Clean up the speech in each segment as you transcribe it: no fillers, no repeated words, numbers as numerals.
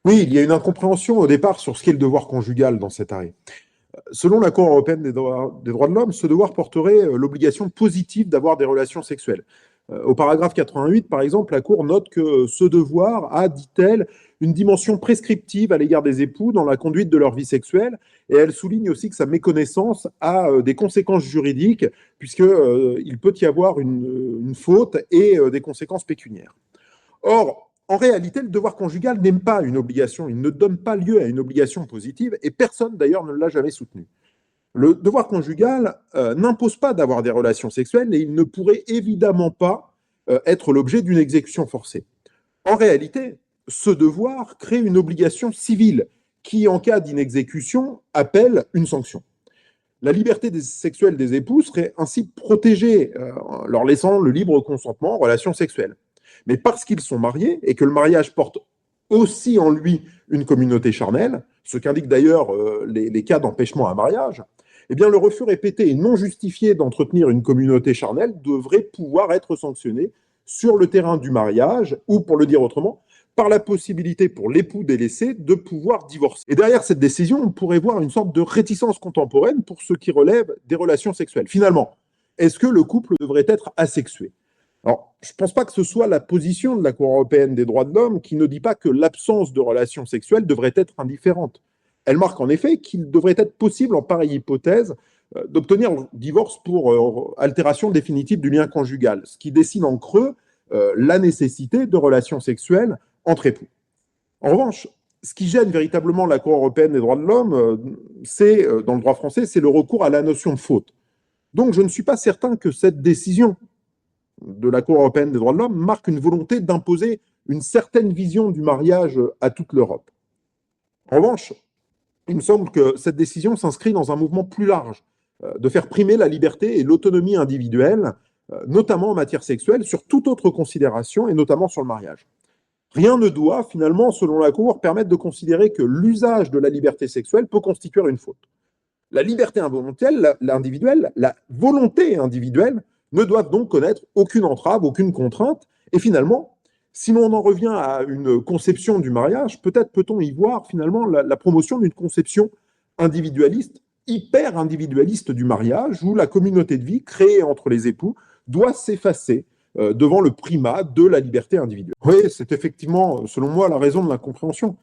Oui, il y a une incompréhension au départ sur ce qu'est le devoir conjugal dans cet arrêt. Selon la Cour européenne des droits de l'homme, ce devoir porterait l'obligation positive d'avoir des relations sexuelles. Au paragraphe 88, par exemple, la Cour note que ce devoir a, dit-elle, une dimension prescriptive à l'égard des époux dans la conduite de leur vie sexuelle, et elle souligne aussi que sa méconnaissance a des conséquences juridiques, puisqu'il peut y avoir une faute et des conséquences pécuniaires. Or, en réalité, le devoir conjugal n'est pas une obligation, il ne donne pas lieu à une obligation positive, et personne d'ailleurs ne l'a jamais soutenu. Le devoir conjugal n'impose pas d'avoir des relations sexuelles et il ne pourrait évidemment pas être l'objet d'une exécution forcée. En réalité, ce devoir crée une obligation civile qui, en cas d'inexécution, appelle une sanction. La liberté sexuelle des époux serait ainsi protégée, leur laissant le libre consentement en relation sexuelle. Mais parce qu'ils sont mariés et que le mariage porte aussi en lui une communauté charnelle, ce qu'indiquent d'ailleurs les cas d'empêchement à mariage, eh bien le refus répété et non justifié d'entretenir une communauté charnelle devrait pouvoir être sanctionné sur le terrain du mariage, ou pour le dire autrement, par la possibilité pour l'époux délaissé de pouvoir divorcer. Et derrière cette décision, on pourrait voir une sorte de réticence contemporaine pour ce qui relève des relations sexuelles. Finalement, est-ce que le couple devrait être asexué? Alors, je ne pense pas que ce soit la position de la Cour européenne des droits de l'homme qui ne dit pas que l'absence de relations sexuelles devrait être indifférente. Elle marque en effet qu'il devrait être possible, en pareille hypothèse, d'obtenir le divorce pour altération définitive du lien conjugal, ce qui dessine en creux la nécessité de relations sexuelles entre époux. En revanche, ce qui gêne véritablement la Cour européenne des droits de l'homme, dans le droit français, c'est le recours à la notion de faute. Donc je ne suis pas certain que cette décision de la Cour européenne des droits de l'homme marque une volonté d'imposer une certaine vision du mariage à toute l'Europe. En revanche, il me semble que cette décision s'inscrit dans un mouvement plus large, de faire primer la liberté et l'autonomie individuelle, notamment en matière sexuelle, sur toute autre considération, et notamment sur le mariage. Rien ne doit, finalement, selon la Cour, permettre de considérer que l'usage de la liberté sexuelle peut constituer une faute. La liberté involontaire, l'individuelle, la volonté individuelle ne doivent donc connaître aucune entrave, aucune contrainte. Et finalement, si l'on en revient à une conception du mariage, peut-être peut-on y voir finalement la promotion d'une conception individualiste, hyper individualiste du mariage, où la communauté de vie créée entre les époux doit s'effacer devant le primat de la liberté individuelle. Oui, c'est effectivement, selon moi, la raison de l'incompréhension.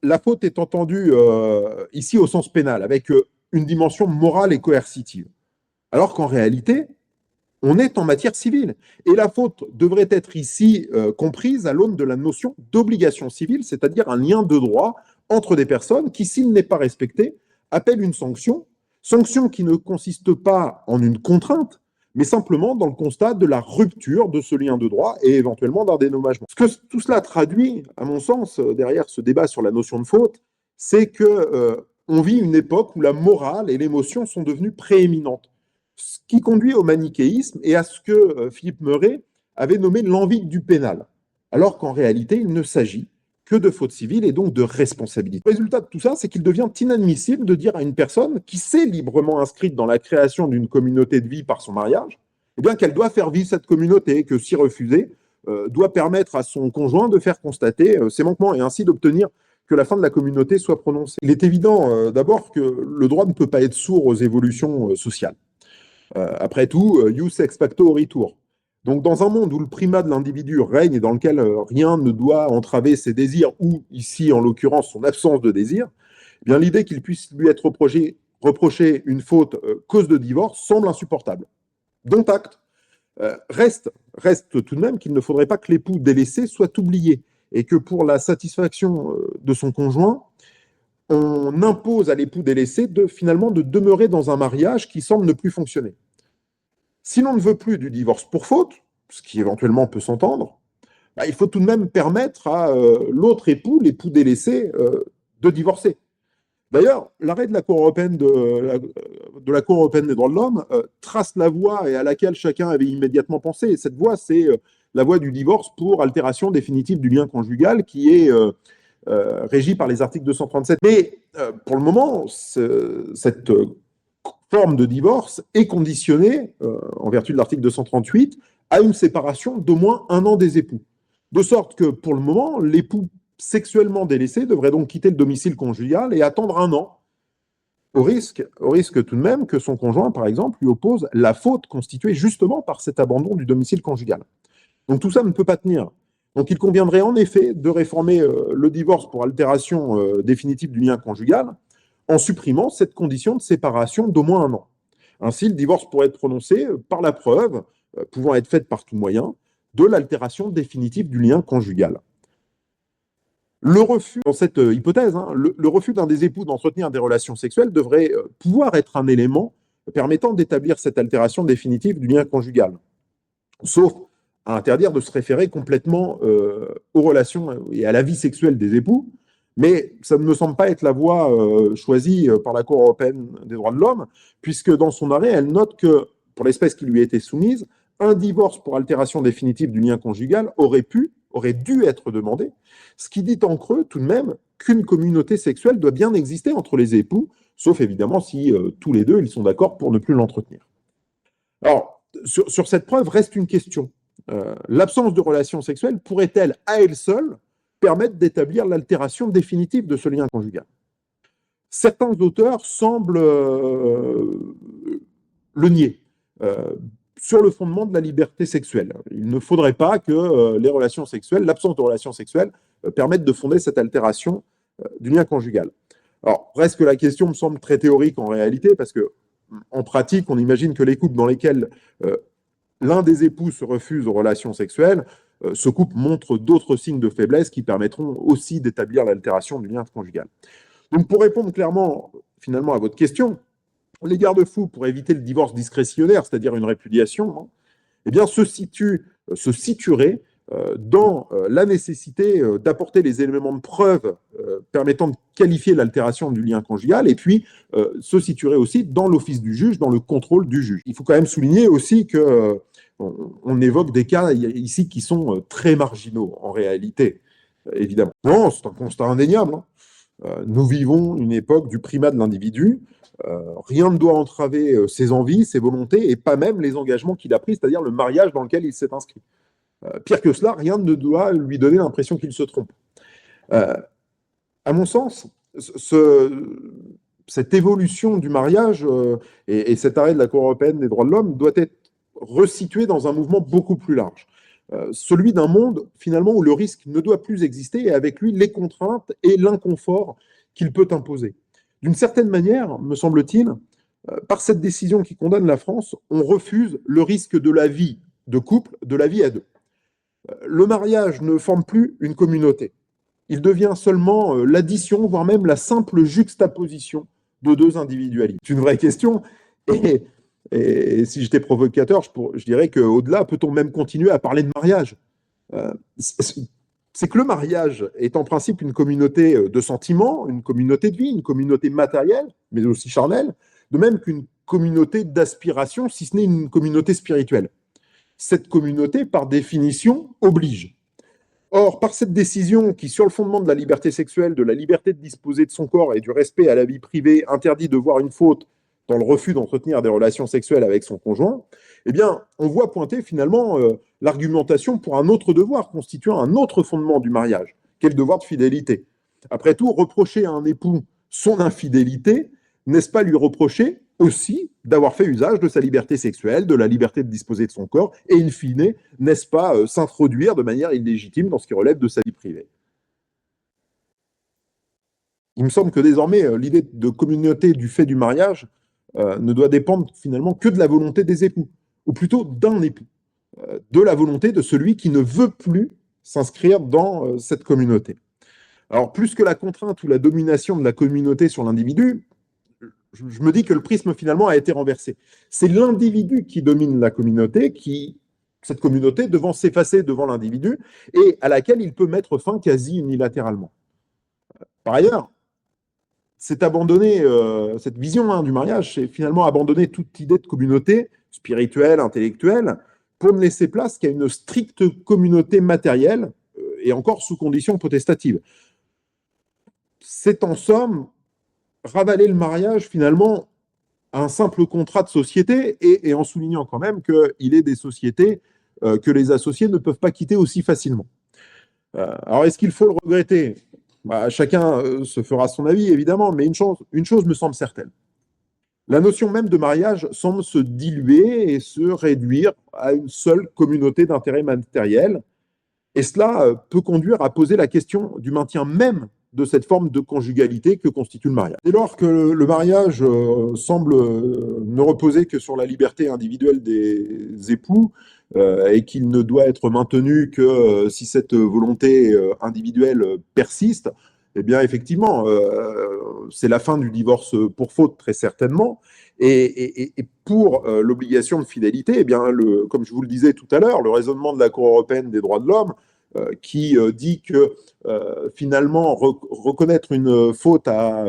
La faute est entendue ici au sens pénal, avec une dimension morale et coercitive. Alors qu'en réalité, on est en matière civile. Et la faute devrait être ici comprise à l'aune de la notion d'obligation civile, c'est-à-dire un lien de droit entre des personnes qui, s'il n'est pas respecté, appelle une sanction, sanction qui ne consiste pas en une contrainte, mais simplement dans le constat de la rupture de ce lien de droit et éventuellement d'un dédommagement. Ce que tout cela traduit, à mon sens, derrière ce débat sur la notion de faute, c'est que on vit une époque où la morale et l'émotion sont devenues prééminentes, ce qui conduit au manichéisme et à ce que Philippe Meuret avait nommé l'envie du pénal, alors qu'en réalité, il ne s'agit que de faute civile et donc de responsabilité. Le résultat de tout ça, c'est qu'il devient inadmissible de dire à une personne qui s'est librement inscrite dans la création d'une communauté de vie par son mariage, eh bien qu'elle doit faire vivre cette communauté, et que si refusée, doit permettre à son conjoint de faire constater ses manquements et ainsi d'obtenir que la fin de la communauté soit prononcée. Il est évident d'abord que le droit ne peut pas être sourd aux évolutions sociales. Après tout, ius ex facto auritur. Donc, dans un monde où le primat de l'individu règne et dans lequel rien ne doit entraver ses désirs, ou ici, en l'occurrence, son absence de désir, eh bien, l'idée qu'il puisse lui être reproché une faute cause de divorce semble insupportable. Dont acte. Reste tout de même qu'il ne faudrait pas que l'époux délaissé soit oublié et que pour la satisfaction de son conjoint, on impose à l'époux délaissé finalement de demeurer dans un mariage qui semble ne plus fonctionner. Si l'on ne veut plus du divorce pour faute, ce qui éventuellement peut s'entendre, bah, il faut tout de même permettre à l'autre époux, l'époux délaissé, de divorcer. D'ailleurs, l'arrêt de la Cour européenne la Cour européenne des droits de l'homme trace la voie et à laquelle chacun avait immédiatement pensé. Et cette voie, c'est la voie du divorce pour altération définitive du lien conjugal qui est régie par les articles 237. Mais pour le moment, cette forme de divorce est conditionnée, en vertu de l'article 238, à une séparation d'au moins un an des époux. De sorte que, pour le moment, l'époux sexuellement délaissé devrait donc quitter le domicile conjugal et attendre un an, au risque tout de même que son conjoint, par exemple, lui oppose la faute constituée justement par cet abandon du domicile conjugal. Donc tout ça ne peut pas tenir. Donc il conviendrait en effet de réformer le divorce pour altération définitive du lien conjugal en supprimant cette condition de séparation d'au moins un an. Ainsi, le divorce pourrait être prononcé par la preuve, pouvant être faite par tout moyen, de l'altération définitive du lien conjugal. Le refus, dans cette hypothèse, le refus d'un des époux d'entretenir des relations sexuelles devrait pouvoir être un élément permettant d'établir cette altération définitive du lien conjugal, sauf à interdire de se référer complètement aux relations et à la vie sexuelle des époux, mais ça ne me semble pas être la voie choisie par la Cour européenne des droits de l'homme, puisque dans son arrêt, elle note que, pour l'espèce qui lui a été soumise, un divorce pour altération définitive du lien conjugal aurait dû être demandé, ce qui dit en creux tout de même qu'une communauté sexuelle doit bien exister entre les époux, sauf évidemment si tous les deux ils sont d'accord pour ne plus l'entretenir. Alors, sur cette preuve reste une question. L'absence de relations sexuelles pourrait-elle, à elle seule, permettre d'établir l'altération définitive de ce lien conjugal? Certains auteurs semblent le nier, sur le fondement de la liberté sexuelle. Il ne faudrait pas que les relations sexuelles, l'absence de relations sexuelles, permettent de fonder cette altération du lien conjugal. Alors, reste que la question me semble très théorique en réalité, parce que en pratique, on imagine que les couples dans lesquels l'un des époux se refuse aux relations sexuelles, ce couple montre d'autres signes de faiblesse qui permettront aussi d'établir l'altération du lien conjugal. Donc, pour répondre clairement, finalement, à votre question, les garde-fous pour éviter le divorce discrétionnaire, c'est-à-dire une répudiation, eh bien, se situeraient dans la nécessité d'apporter les éléments de preuve permettant de qualifier l'altération du lien conjugal, et puis se situerait aussi dans l'office du juge, dans le contrôle du juge. Il faut quand même souligner aussi que on évoque des cas ici qui sont très marginaux en réalité, évidemment. Non, c'est un constat indéniable. Nous vivons une époque du primat de l'individu. Rien ne doit entraver ses envies, ses volontés, et pas même les engagements qu'il a pris, c'est-à-dire le mariage dans lequel il s'est inscrit. Pire que cela, rien ne doit lui donner l'impression qu'il se trompe. À mon sens, cette évolution du mariage et cet arrêt de la Cour européenne des droits de l'homme doit être resitué dans un mouvement beaucoup plus large. Celui d'un monde, finalement, où le risque ne doit plus exister, et avec lui, les contraintes et l'inconfort qu'il peut imposer. D'une certaine manière, me semble-t-il, par cette décision qui condamne la France, on refuse le risque de la vie de couple, de la vie à deux. Le mariage ne forme plus une communauté. Il devient seulement l'addition, voire même la simple juxtaposition de deux individualités. C'est une vraie question. Et si j'étais provocateur, je dirais qu'au-delà, peut-on même continuer à parler de mariage? C'est que le mariage est en principe une communauté de sentiments, une communauté de vie, une communauté matérielle, mais aussi charnelle, de même qu'une communauté d'aspiration, si ce n'est une communauté spirituelle. Cette communauté, par définition, oblige. Or, par cette décision qui, sur le fondement de la liberté sexuelle, de la liberté de disposer de son corps et du respect à la vie privée, interdit de voir une faute dans le refus d'entretenir des relations sexuelles avec son conjoint, eh bien, on voit pointer finalement l'argumentation pour un autre devoir constituant un autre fondement du mariage, qui est le devoir de fidélité. Après tout, reprocher à un époux son infidélité, n'est-ce pas lui reprocher aussi d'avoir fait usage de sa liberté sexuelle, de la liberté de disposer de son corps, et in fine, n'est-ce pas s'introduire de manière illégitime dans ce qui relève de sa vie privée? Il me semble que désormais, l'idée de communauté du fait du mariage ne doit dépendre finalement que de la volonté des époux, ou plutôt d'un époux, de la volonté de celui qui ne veut plus s'inscrire dans cette communauté. Alors, plus que la contrainte ou la domination de la communauté sur l'individu, je me dis que le prisme finalement a été renversé. C'est l'individu qui domine la communauté, cette communauté devant s'effacer devant l'individu, et à laquelle il peut mettre fin quasi unilatéralement. Par ailleurs, c'est abandonner cette vision du mariage, c'est finalement abandonner toute idée de communauté spirituelle, intellectuelle, pour ne laisser place qu'à une stricte communauté matérielle, et encore sous conditions potestatives. C'est en somme ravaler le mariage finalement à un simple contrat de société, et en soulignant quand même qu'il est des sociétés que les associés ne peuvent pas quitter aussi facilement. Alors, est-ce qu'il faut le regretter? Chacun se fera son avis, évidemment, mais une chose me semble certaine. La notion même de mariage semble se diluer et se réduire à une seule communauté d'intérêt matériel. Et cela peut conduire à poser la question du maintien même de cette forme de conjugalité que constitue le mariage. Dès lors que le mariage semble ne reposer que sur la liberté individuelle des époux et qu'il ne doit être maintenu que si cette volonté individuelle persiste, eh bien effectivement, c'est la fin du divorce pour faute très certainement. Et pour l'obligation de fidélité, eh bien, comme je vous le disais tout à l'heure, le raisonnement de la Cour européenne des droits de l'homme qui dit que finalement reconnaître une faute à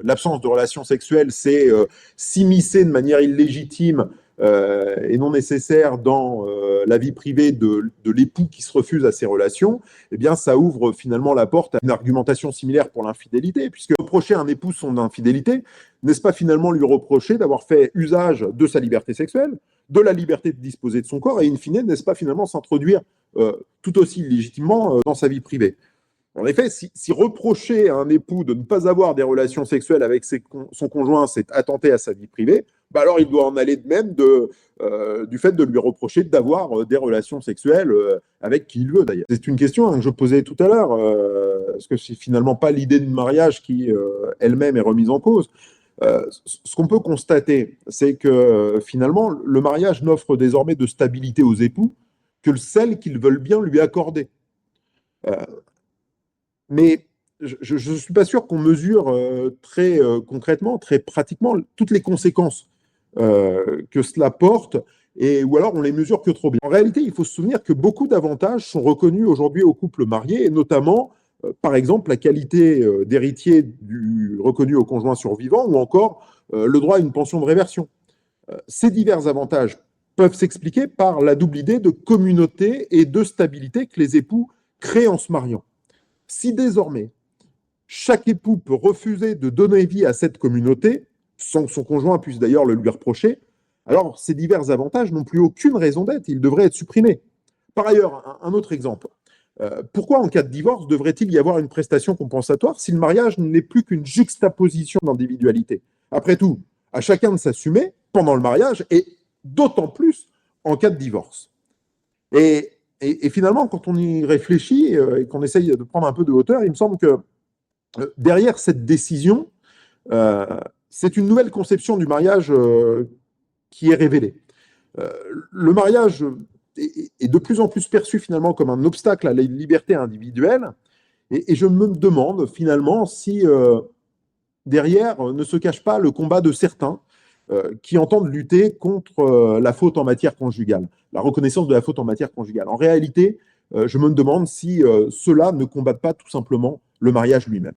l'absence de relations sexuelles, c'est s'immiscer de manière illégitime et non nécessaire dans la vie privée de l'époux qui se refuse à ces relations, eh bien ça ouvre finalement la porte à une argumentation similaire pour l'infidélité, puisque reprocher à un époux son infidélité, n'est-ce pas finalement lui reprocher d'avoir fait usage de sa liberté sexuelle, de la liberté de disposer de son corps, et in fine, n'est-ce pas finalement s'introduire tout aussi légitimement dans sa vie privée. En effet, si reprocher à un époux de ne pas avoir des relations sexuelles avec son conjoint, c'est attenter à sa vie privée, bah alors il doit en aller de même du fait de lui reprocher d'avoir des relations sexuelles avec qui il veut d'ailleurs. C'est une question que je posais tout à l'heure, parce que c'est finalement pas l'idée de mariage qui elle-même est remise en cause. Ce qu'on peut constater, c'est que finalement, le mariage n'offre désormais de stabilité aux époux que celle qu'ils veulent bien lui accorder. Mais je ne suis pas sûr qu'on mesure très concrètement, très pratiquement, toutes les conséquences que cela porte, ou alors on les mesure que trop bien. En réalité, il faut se souvenir que beaucoup d'avantages sont reconnus aujourd'hui aux couples mariés, et notamment, par exemple, la qualité d'héritier reconnu au conjoint survivant, ou encore le droit à une pension de réversion. Ces divers avantages peuvent s'expliquer par la double idée de communauté et de stabilité que les époux créent en se mariant. Si désormais, chaque époux peut refuser de donner vie à cette communauté, sans que son conjoint puisse d'ailleurs le lui reprocher, alors ces divers avantages n'ont plus aucune raison d'être, ils devraient être supprimés. Par ailleurs, un autre exemple. Pourquoi en cas de divorce devrait-il y avoir une prestation compensatoire si le mariage n'est plus qu'une juxtaposition d'individualité? Après tout, à chacun de s'assumer pendant le mariage et d'autant plus en cas de divorce. Et finalement, quand on y réfléchit et qu'on essaye de prendre un peu de hauteur, il me semble que derrière cette décision, c'est une nouvelle conception du mariage qui est révélée. Le mariage est de plus en plus perçu finalement comme un obstacle à la liberté individuelle, et je me demande finalement si derrière ne se cache pas le combat de certains qui entendent lutter contre la faute en matière conjugale, la reconnaissance de la faute en matière conjugale. En réalité, je me demande si ceux-là ne combattent pas tout simplement le mariage lui-même.